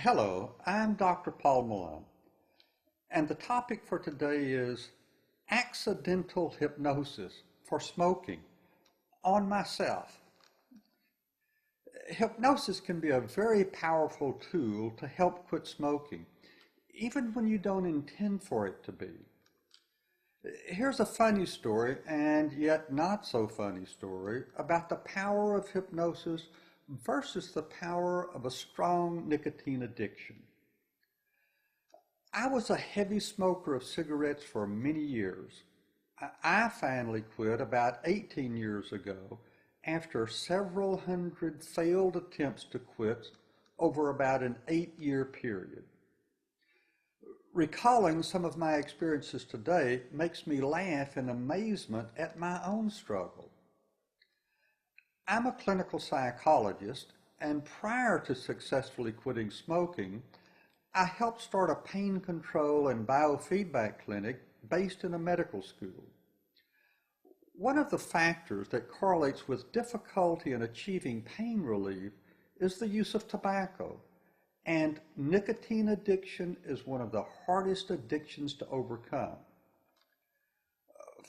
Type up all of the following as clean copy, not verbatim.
Hello, I'm Dr. Paul Malone, and the topic for today is accidental hypnosis for smoking on myself. Hypnosis can be a very powerful tool to help quit smoking, even when you don't intend for it to be. Here's a funny story, and yet not so funny story, about the power of hypnosis versus the power of a strong nicotine addiction. I was a heavy smoker of cigarettes for many years. I finally quit about 18 years ago after several hundred failed attempts to quit over about an 8-year period. Recalling some of my experiences today makes me laugh in amazement at my own struggle. I'm a clinical psychologist, and prior to successfully quitting smoking, I helped start a pain control and biofeedback clinic based in a medical school. One of the factors that correlates with difficulty in achieving pain relief is the use of tobacco, and nicotine addiction is one of the hardest addictions to overcome.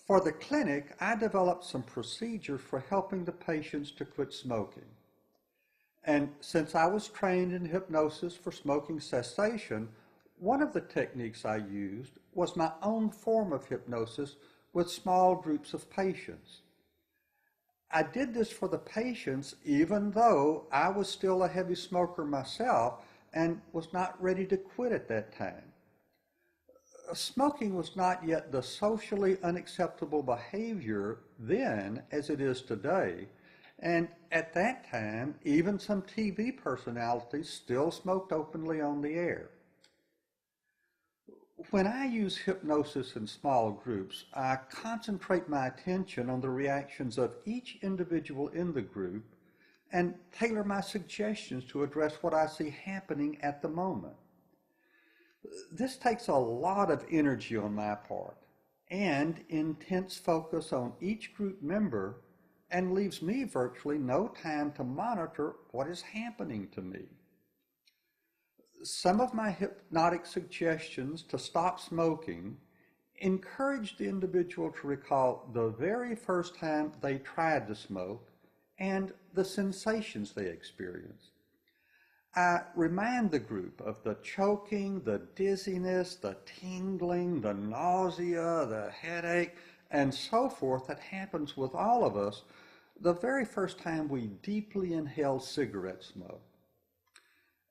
For the clinic, I developed some procedures for helping the patients to quit smoking. And since I was trained in hypnosis for smoking cessation, one of the techniques I used was my own form of hypnosis with small groups of patients. I did this for the patients even though I was still a heavy smoker myself and was not ready to quit at that time. Smoking was not yet the socially unacceptable behavior then as it is today, and at that time, even some TV personalities still smoked openly on the air. When I use hypnosis in small groups, I concentrate my attention on the reactions of each individual in the group and tailor my suggestions to address what I see happening at the moment. This takes a lot of energy on my part and intense focus on each group member and leaves me virtually no time to monitor what is happening to me. Some of my hypnotic suggestions to stop smoking encourage the individual to recall the very first time they tried to smoke and the sensations they experienced. I remind the group of the choking, the dizziness, the tingling, the nausea, the headache, and so forth that happens with all of us the very first time we deeply inhale cigarette smoke.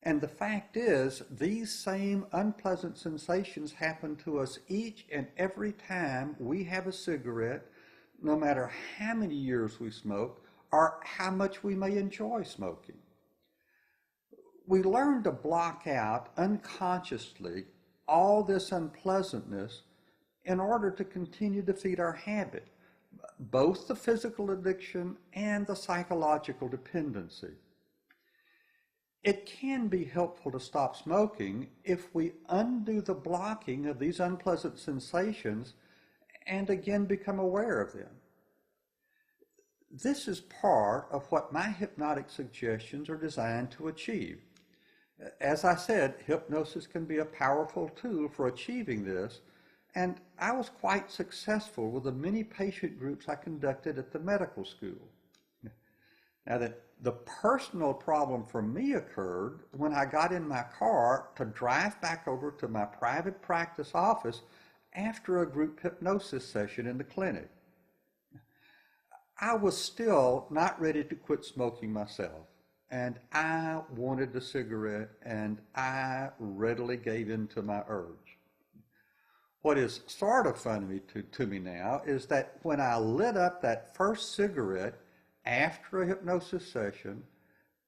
And the fact is, these same unpleasant sensations happen to us each and every time we have a cigarette, no matter how many years we smoke or how much we may enjoy smoking. We learn to block out unconsciously all this unpleasantness in order to continue to feed our habit, both the physical addiction and the psychological dependency. It can be helpful to stop smoking if we undo the blocking of these unpleasant sensations and again become aware of them. This is part of what my hypnotic suggestions are designed to achieve. As I said, hypnosis can be a powerful tool for achieving this, and I was quite successful with the many patient groups I conducted at the medical school. Now, the personal problem for me occurred when I got in my car to drive back over to my private practice office after a group hypnosis session in the clinic. I was still not ready to quit smoking myself, and I wanted a cigarette, and I readily gave in to my urge. What is sort of funny to me now is that when I lit up that first cigarette after a hypnosis session,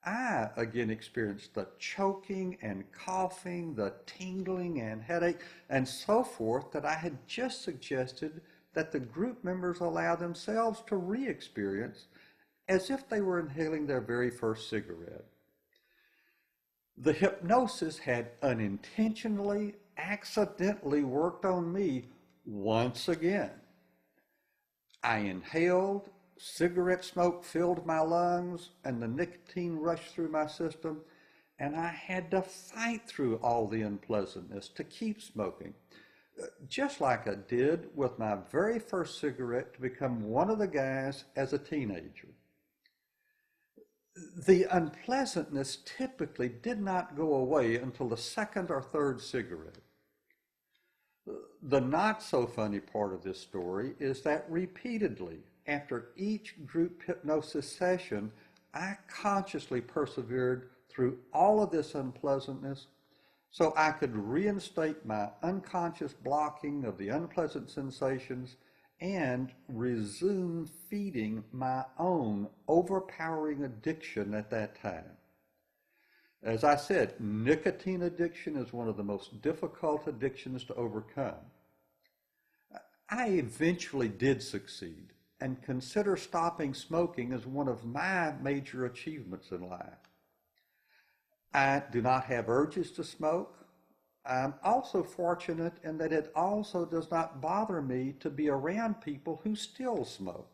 I again experienced the choking and coughing, the tingling and headache, and so forth that I had just suggested that the group members allow themselves to re-experience as if they were inhaling their very first cigarette. The hypnosis had unintentionally, accidentally worked on me once again. I inhaled, cigarette smoke filled my lungs, and the nicotine rushed through my system, and I had to fight through all the unpleasantness to keep smoking, just like I did with my very first cigarette to become one of the guys as a teenager. The unpleasantness typically did not go away until the second or third cigarette. The not so funny part of this story is that repeatedly, after each group hypnosis session, I consciously persevered through all of this unpleasantness so I could reinstate my unconscious blocking of the unpleasant sensations and resume feeding my own overpowering addiction at that time. As I said, nicotine addiction is one of the most difficult addictions to overcome. I eventually did succeed and consider stopping smoking as one of my major achievements in life. I do not have urges to smoke. I'm also fortunate in that it also does not bother me to be around people who still smoke.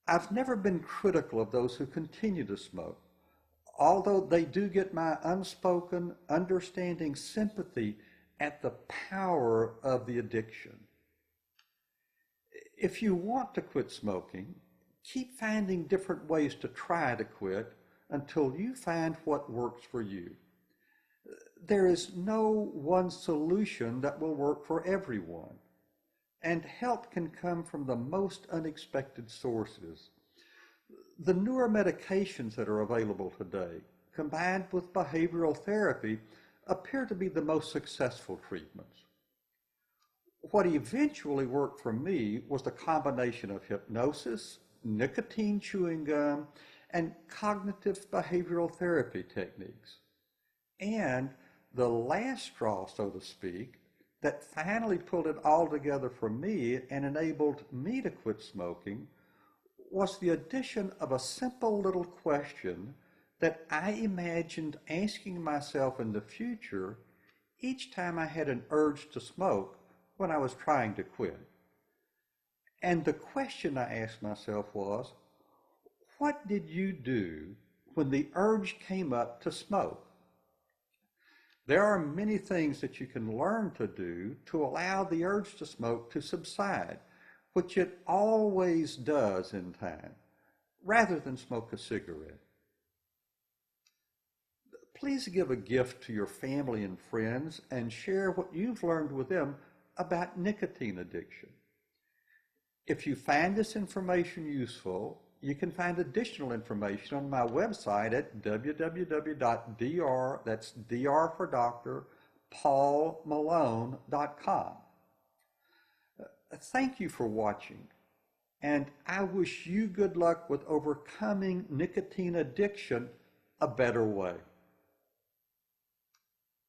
I've never been critical of those who continue to smoke, although they do get my unspoken, understanding sympathy at the power of the addiction. If you want to quit smoking, keep finding different ways to try to quit until you find what works for you. There is no one solution that will work for everyone, and help can come from the most unexpected sources. The newer medications that are available today, combined with behavioral therapy, appear to be the most successful treatments. What eventually worked for me was the combination of hypnosis, nicotine chewing gum, and cognitive behavioral therapy techniques. And the last straw, so to speak, that finally pulled it all together for me and enabled me to quit smoking was the addition of a simple little question that I imagined asking myself in the future each time I had an urge to smoke when I was trying to quit. And the question I asked myself was, what did you do when the urge came up to smoke? There are many things that you can learn to do to allow the urge to smoke to subside, which it always does in time, rather than smoke a cigarette. Please give a gift to your family and friends and share what you've learned with them about nicotine addiction. If you find this information useful, you can find additional information on my website at www.dr, that's DR for Doctor, paulmalone.com. Thank you for watching, and I wish you good luck with overcoming nicotine addiction a better way.